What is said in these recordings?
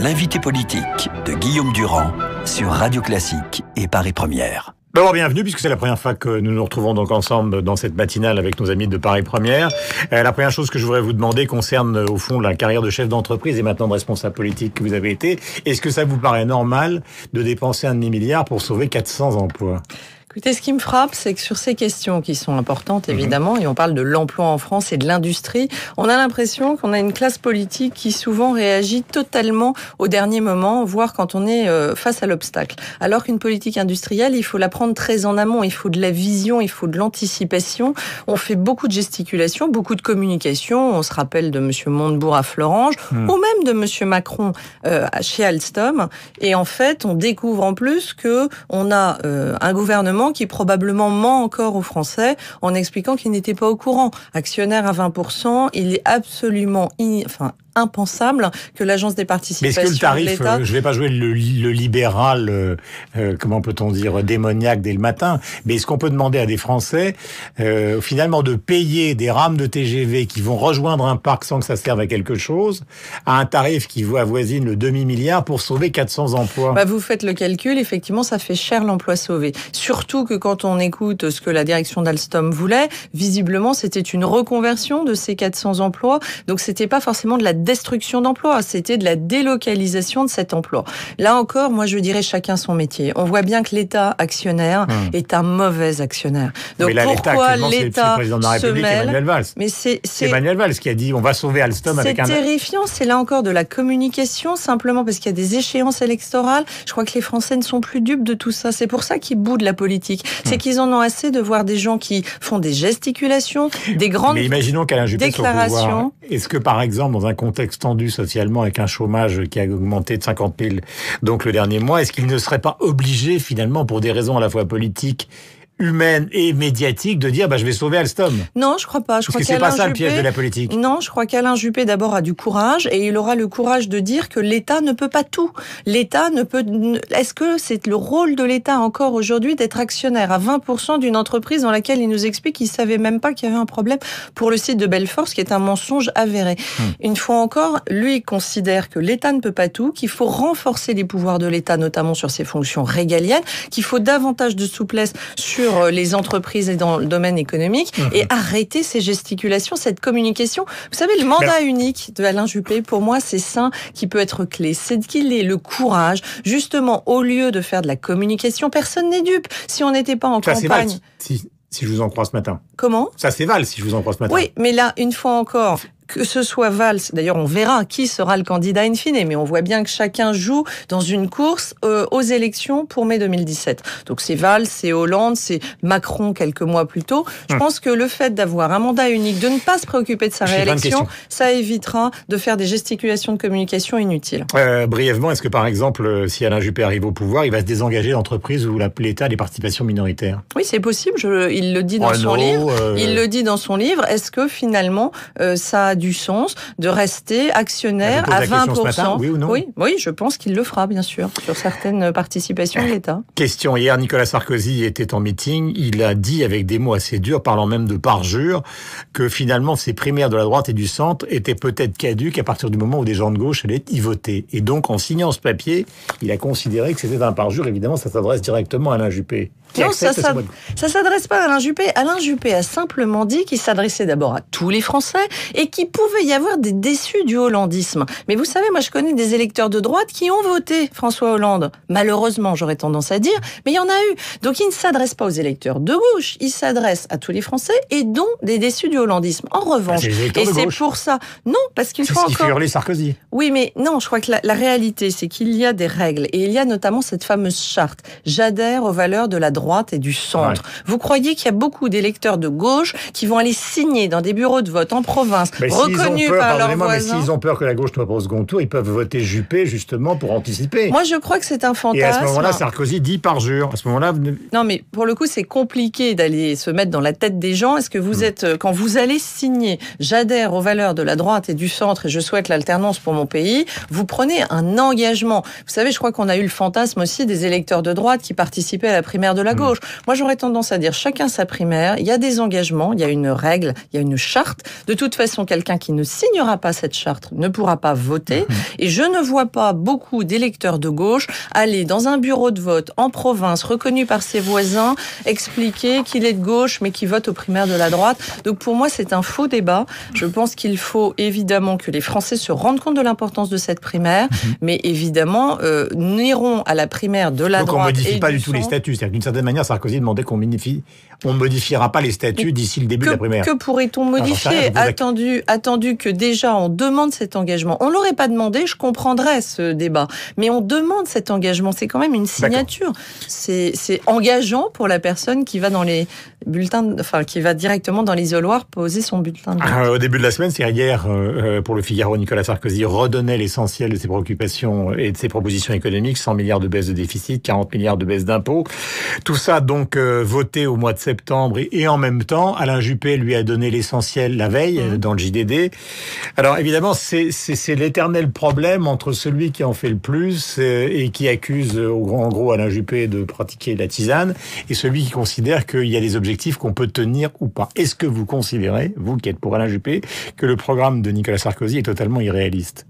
L'invité politique de Guillaume Durand sur Radio Classique et Paris Première. D'abord, bienvenue, puisque c'est la première fois que nous nous retrouvons donc ensemble dans cette matinale avec nos amis de Paris Première. La première chose que je voudrais vous demander concerne au fond la carrière de chef d'entreprise et maintenant de responsable politique que vous avez été. Est-ce que ça vous paraît normal de dépenser un demi-milliard pour sauver 400 emplois ? Écoutez, ce qui me frappe, c'est que sur ces questions qui sont importantes, évidemment, et on parle de l'emploi en France et de l'industrie, on a l'impression qu'on a une classe politique qui souvent réagit totalement au dernier moment, voire quand on est face à l'obstacle. Alors qu'une politique industrielle, il faut la prendre très en amont, il faut de la vision, il faut de l'anticipation. On fait beaucoup de gesticulations, beaucoup de communication. On se rappelle de monsieur Montebourg à Florange, ou même de monsieur Macron chez Alstom. Et en fait, on découvre en plus que on a un gouvernement qui probablement ment encore aux Français en expliquant qu'il n'était pas au courant. Actionnaire à 20%, il est absolument impensable que l'agence des participations de l'État... Mais est-ce que le tarif, je ne vais pas jouer le libéral, comment peut-on dire, démoniaque dès le matin, mais est-ce qu'on peut demander à des Français, finalement, de payer des rames de TGV qui vont rejoindre un parc sans que ça serve à quelque chose, à un tarif qui avoisine le demi-milliard pour sauver 400 emplois? Vous faites le calcul, effectivement, ça fait cher l'emploi sauvé. Surtout que quand on écoute ce que la direction d'Alstom voulait, visiblement, c'était une reconversion de ces 400 emplois, donc c'était pas forcément de la destruction d'emplois, c'était de la délocalisation de cet emploi. Là encore, moi je dirais chacun son métier. On voit bien que l'État actionnaire est un mauvais actionnaire. Donc pourquoi l'État se mêle? Emmanuel Valls. Mais c'est Emmanuel Valls qui a dit on va sauver Alstom avec un... C'est terrifiant, c'est là encore de la communication, simplement parce qu'il y a des échéances électorales. Je crois que les Français ne sont plus dupes de tout ça. C'est pour ça qu'ils boudent la politique. C'est qu'ils en ont assez de voir des gens qui font des gesticulations, des grandes Mais imaginons qu'Alain Juppé soit au pouvoir. déclarations. Est-ce que par exemple, dans un contexte tendu socialement avec un chômage qui a augmenté de 50 000 donc le dernier mois, est-ce qu'il ne serait pas obligé finalement pour des raisons à la fois politiques, humaine et médiatique de dire je vais sauver Alstom? Non, je crois pas. Parce que c'est pas ça le piège de la politique. Non, je crois qu'Alain Juppé d'abord a du courage et il aura le courage de dire que l'État ne peut pas tout. L'État ne peut... Est-ce que c'est le rôle de l'État encore aujourd'hui d'être actionnaire à 20% d'une entreprise dans laquelle il nous explique qu'il savait même pas qu'il y avait un problème pour le site de Belfort, ce qui est un mensonge avéré. Une fois encore, lui il considère que l'État ne peut pas tout, qu'il faut renforcer les pouvoirs de l'État, notamment sur ses fonctions régaliennes, qu'il faut davantage de souplesse sur les entreprises et dans le domaine économique et arrêter ces gesticulations, cette communication. Vous savez, le mandat unique de Alain Juppé, pour moi, c'est ça qui peut être clé. C'est qu'il ait le courage, justement, au lieu de faire de la communication, personne n'est dupe. Si on n'était pas en campagne... Si je vous en crois ce matin. Comment ? Ça, c'est Valls, si je vous en crois ce matin. Oui, mais là, une fois encore... Que ce soit Valls, d'ailleurs on verra qui sera le candidat in fine, mais on voit bien que chacun joue dans une course aux élections pour mai 2017. Donc c'est Valls, c'est Hollande, c'est Macron quelques mois plus tôt. Je pense que le fait d'avoir un mandat unique, de ne pas se préoccuper de sa réélection, ça évitera de faire des gesticulations de communication inutiles. Brièvement, est-ce que par exemple, si Alain Juppé arrive au pouvoir, il va se désengager d'entreprises où l'État a des participations minoritaires? Oui, c'est possible, il le dit dans son livre. Il le dit dans son livre. Est-ce que finalement, ça a du sens de rester actionnaire à 20%. Matin, oui ou non? Oui, je pense qu'il le fera, bien sûr, sur certaines participations de l'État. Question. Hier, Nicolas Sarkozy était en meeting. Il a dit avec des mots assez durs, parlant même de parjure, que finalement, ces primaires de la droite et du centre étaient peut-être caduques à partir du moment où des gens de gauche allaient y voter. Et donc, en signant ce papier, il a considéré que c'était un parjure. Évidemment, ça s'adresse directement à Alain Juppé. Non, ça s'adresse pas à Alain Juppé. Alain Juppé a simplement dit qu'il s'adressait d'abord à tous les Français et qu'il pouvait y avoir des déçus du hollandisme. Mais vous savez, moi je connais des électeurs de droite qui ont voté François Hollande. Malheureusement, j'aurais tendance à dire, mais il y en a eu. Donc il ne s'adresse pas aux électeurs de gauche, il s'adresse à tous les Français et dont des déçus du hollandisme. En revanche, et c'est pour ça... Non, parce qu'il faut encore... C'est ce qui fait hurler Sarkozy. Oui, mais non, je crois que la réalité, c'est qu'il y a des règles et il y a notamment cette fameuse charte. J'adhère aux valeurs de la droite et du centre. Ouais. Vous croyez qu'il y a beaucoup d'électeurs de gauche qui vont aller signer dans des bureaux de vote en province, reconnus par leurs voisins? Mais s'ils ont peur que la gauche ne soit pas au second tour, ils peuvent voter Juppé justement pour anticiper. Moi, je crois que c'est un fantasme. Et à ce moment-là, Sarkozy dit parjure. À ce moment-là, non, mais pour le coup, c'est compliqué d'aller se mettre dans la tête des gens. Est-ce que vous êtes, quand vous allez signer, j'adhère aux valeurs de la droite et du centre et je souhaite l'alternance pour mon pays, vous prenez un engagement. Vous savez, je crois qu'on a eu le fantasme aussi des électeurs de droite qui participaient à la primaire de la gauche. Moi, j'aurais tendance à dire chacun sa primaire, il y a des engagements, il y a une règle, il y a une charte. De toute façon, quelqu'un quelqu'un qui ne signera pas cette charte ne pourra pas voter. Et je ne vois pas beaucoup d'électeurs de gauche aller dans un bureau de vote en province, reconnu par ses voisins, expliquer qu'il est de gauche, mais qu'il vote aux primaires de la droite. Donc pour moi, c'est un faux débat. Je pense qu'il faut évidemment que les Français se rendent compte de l'importance de cette primaire, mais évidemment, n'iront à la primaire de la droite. Donc on ne modifie pas du tout les statuts. C'est-à-dire d'une certaine manière, Sarkozy demandait qu'on ne modifiera pas les statuts d'ici le début de la primaire. Que pourrait-on modifier ? Attendu que déjà on demande cet engagement. On l'aurait pas demandé, je comprendrais ce débat. Mais on demande cet engagement. C'est quand même une signature. C'est engageant pour la personne qui va dans les bulletins, qui va directement dans l'isoloir poser son bulletin de vote. Au début de la semaine, c'est hier, pour le Figaro, Nicolas Sarkozy redonnait l'essentiel de ses préoccupations et de ses propositions économiques. 100 milliards de baisse de déficit, 40 milliards de baisse d'impôts. Tout ça, donc, voté au mois de septembre. Et en même temps, Alain Juppé lui a donné l'essentiel la veille, dans le JDD. Alors, évidemment, c'est l'éternel problème entre celui qui en fait le plus et qui accuse, en gros, Alain Juppé de pratiquer la tisane, et celui qui considère qu'il y a des objectifs qu'on peut tenir ou pas. Est-ce que vous considérez, vous qui êtes pour Alain Juppé, que le programme de Nicolas Sarkozy est totalement irréaliste ?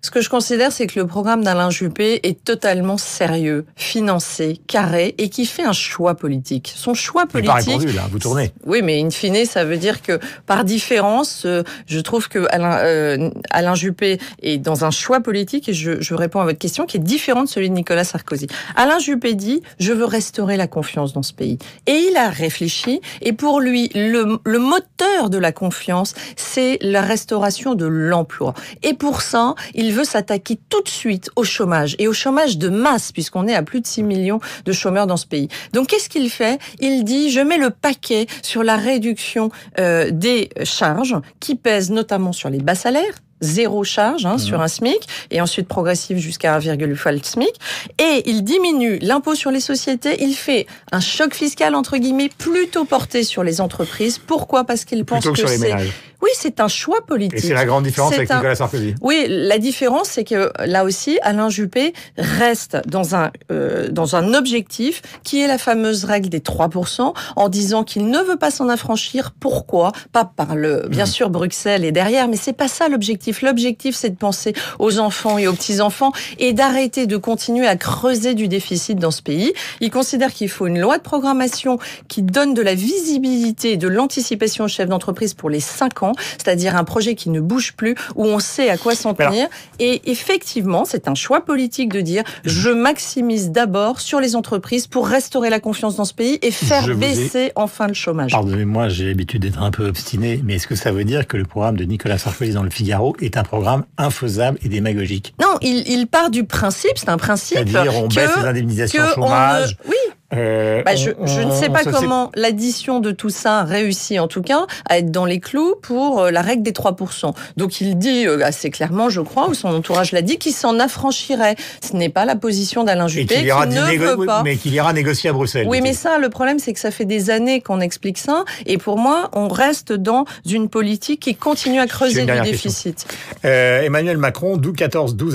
Ce que je considère, c'est que le programme d'Alain Juppé est totalement sérieux, financé, carré, et qui fait un choix politique. Son choix politique... Il n'est pas répondu, là, vous tournez. Oui, mais in fine, ça veut dire que, par différence, je trouve que Alain Juppé est dans un choix politique, et je réponds à votre question, qui est différent de celui de Nicolas Sarkozy. Alain Juppé dit « Je veux restaurer la confiance dans ce pays ». Et il a réfléchi, et pour lui, le moteur de la confiance, c'est la restauration de l'emploi. Et pour ça, il veut s'attaquer tout de suite au chômage, et au chômage de masse, puisqu'on est à plus de 6 millions de chômeurs dans ce pays. Donc qu'est-ce qu'il fait ? Il dit, je mets le paquet sur la réduction des charges, qui pèsent notamment sur les bas salaires, 0 charge sur un SMIC, et ensuite progressive jusqu'à 1,1 fois le SMIC. Et il diminue l'impôt sur les sociétés. Il fait un choc fiscal, entre guillemets, plutôt porté sur les entreprises. Pourquoi ? Parce qu'il pense que sur les ménages. Oui, c'est un choix politique. Et c'est la grande différence avec Nicolas Sarkozy. Oui, la différence, c'est que là aussi, Alain Juppé reste dans un objectif qui est la fameuse règle des 3%, en disant qu'il ne veut pas s'en affranchir. Pourquoi ? Pas par bien sûr, Bruxelles est derrière, mais c'est pas ça l'objectif. L'objectif, c'est de penser aux enfants et aux petits-enfants et d'arrêter de continuer à creuser du déficit dans ce pays. Il considère qu'il faut une loi de programmation qui donne de la visibilité, de l'anticipation aux chefs d'entreprise pour les 5 ans, c'est-à-dire un projet qui ne bouge plus, où on sait à quoi s'en tenir. Et effectivement, c'est un choix politique de dire je maximise d'abord sur les entreprises pour restaurer la confiance dans ce pays et faire baisser enfin le chômage. Pardonnez-moi, j'ai l'habitude d'être un peu obstiné, mais est-ce que ça veut dire que le programme de Nicolas Sarkozy dans le Figaro est un programme infaisable et démagogique ? Non, il part du principe, c'est un principe... C'est-à-dire on baisse les indemnisations chômage... Oui. Je ne sais pas comment l'addition de tout ça réussit, en tout cas, à être dans les clous pour la règle des 3%. Donc il dit assez clairement, je crois, ou son entourage l'a dit, qu'il s'en affranchirait. Ce n'est pas la position d'Alain Juppé, qui ne veut pas. Mais qu'il ira négocier à Bruxelles. Oui, mais ça, le problème, c'est que ça fait des années qu'on explique ça, et pour moi, on reste dans une politique qui continue à creuser du déficit. Emmanuel Macron, 12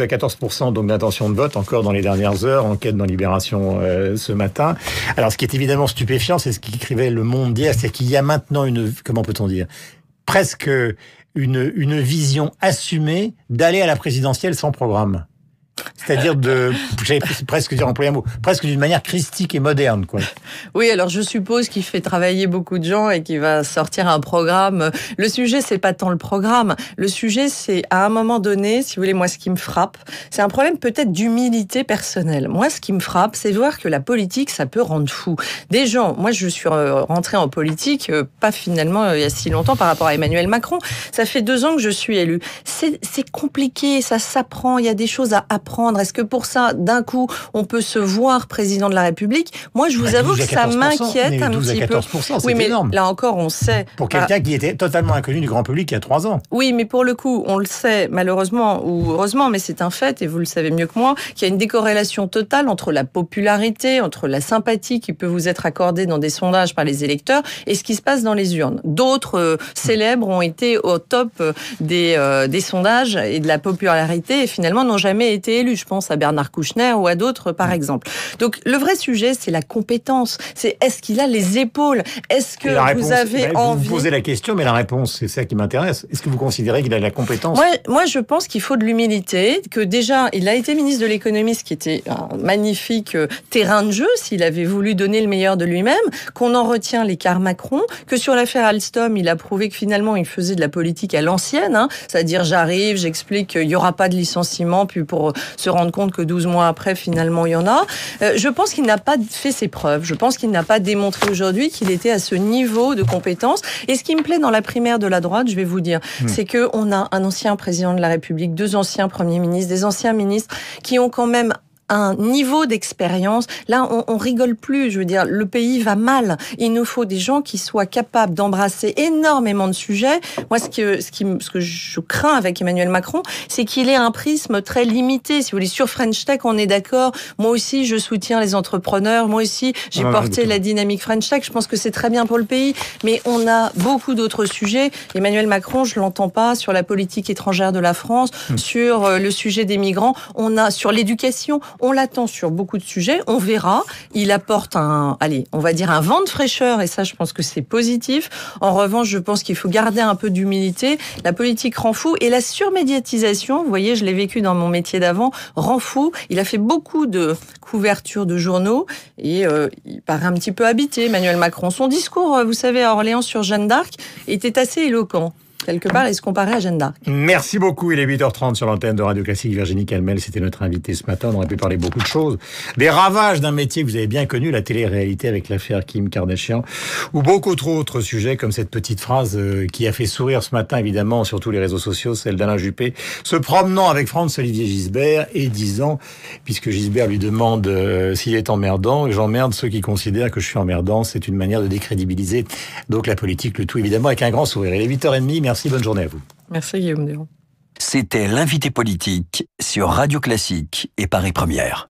à 14% donc d'intention de vote, encore dans les dernières heures, enquête dans Libération ce matin. Alors, ce qui est évidemment stupéfiant, c'est ce qu'écrivait Le Monde hier, c'est qu'il y a maintenant comment peut-on dire, presque une vision assumée d'aller à la présidentielle sans programme. C'est-à-dire j'allais presque dire employer un mot, presque d'une manière christique et moderne, quoi. Oui, alors je suppose qu'il fait travailler beaucoup de gens et qu'il va sortir un programme. Le sujet, c'est pas tant le programme. Le sujet, c'est à un moment donné, si vous voulez, moi, ce qui me frappe, c'est un problème peut-être d'humilité personnelle. Moi, ce qui me frappe, c'est de voir que la politique, ça peut rendre fou. Des gens, moi, je suis rentrée en politique, pas finalement il y a si longtemps par rapport à Emmanuel Macron. Ça fait 2 ans que je suis élue. C'est compliqué, ça s'apprend, il y a des choses à apprendre. Est-ce que pour ça, d'un coup, on peut se voir président de la République ? Moi, je vous avoue que ça m'inquiète un petit peu. 12 à 14%, c'est oui, mais énorme. Là encore, on sait. Pour quelqu'un qui était totalement inconnu du grand public il y a 3 ans. Oui, mais pour le coup, on le sait, malheureusement ou heureusement, mais c'est un fait, et vous le savez mieux que moi, qu'il y a une décorrélation totale entre la popularité, entre la sympathie qui peut vous être accordée dans des sondages par les électeurs et ce qui se passe dans les urnes. D'autres célèbres ont été au top des sondages et de la popularité et finalement n'ont jamais été élus. Je pense à Bernard Kouchner ou à d'autres, par exemple. Donc, le vrai sujet, c'est la compétence. C'est est-ce qu'il a les épaules? Est-ce que vous avez envie... Vous posez la question, mais la réponse, c'est ça qui m'intéresse. Est-ce que vous considérez qu'il a la compétence? Moi, je pense qu'il faut de l'humilité, que déjà, il a été ministre de l'économie, ce qui était un magnifique terrain de jeu, s'il avait voulu donner le meilleur de lui-même, qu'on en retient l'écart Macron, que sur l'affaire Alstom, il a prouvé que finalement, il faisait de la politique à l'ancienne, c'est-à-dire j'arrive, j'explique qu'il n'y aura pas de licenciement, puis pour se rendre compte que 12 mois après, finalement, il y en a. Je pense qu'il n'a pas fait ses preuves. Je pense qu'il n'a pas démontré aujourd'hui qu'il était à ce niveau de compétence. Et ce qui me plaît dans la primaire de la droite, je vais vous dire, c'est qu'on a un ancien président de la République, 2 anciens premiers ministres, des anciens ministres qui ont quand même un niveau d'expérience. Là, on rigole plus. Je veux dire, le pays va mal. Il nous faut des gens qui soient capables d'embrasser énormément de sujets. Moi, ce que je crains avec Emmanuel Macron, c'est qu'il ait un prisme très limité. Si vous voulez, sur French Tech, on est d'accord. Moi aussi, je soutiens les entrepreneurs. Moi aussi, j'ai porté la dynamique French Tech. Je pense que c'est très bien pour le pays. Mais on a beaucoup d'autres sujets. Emmanuel Macron, je l'entends pas sur la politique étrangère de la France, sur le sujet des migrants. On a sur l'éducation. On l'attend sur beaucoup de sujets, on verra. Il apporte on va dire un vent de fraîcheur, et ça, je pense que c'est positif. En revanche, je pense qu'il faut garder un peu d'humilité. La politique rend fou, et la surmédiatisation, vous voyez, je l'ai vécu dans mon métier d'avant, rend fou. Il a fait beaucoup de couvertures de journaux, et il paraît un petit peu habité, Emmanuel Macron. Son discours, vous savez, à Orléans sur Jeanne d'Arc, était assez éloquent. Quelque part, il se comparait à Jeanne d'Arc. Merci beaucoup. Il est 8h30 sur l'antenne de Radio Classique. Virginie Calmel, c'était notre invitée ce matin. On aurait pu parler beaucoup de choses. Des ravages d'un métier que vous avez bien connu, la télé-réalité avec l'affaire Kim Kardashian, ou beaucoup d'autres sujets comme cette petite phrase qui a fait sourire ce matin, évidemment, sur tous les réseaux sociaux, celle d'Alain Juppé, se promenant avec Franz-Olivier Gisbert et disant, puisque Gisbert lui demande s'il est emmerdant, j'emmerde ceux qui considèrent que je suis emmerdant. C'est une manière de décrédibiliser donc la politique, le tout évidemment avec un grand sourire. Il est 8h30. Merci, bonne journée à vous. Merci Guillaume Durand. C'était l'invité politique sur Radio Classique et Paris Première.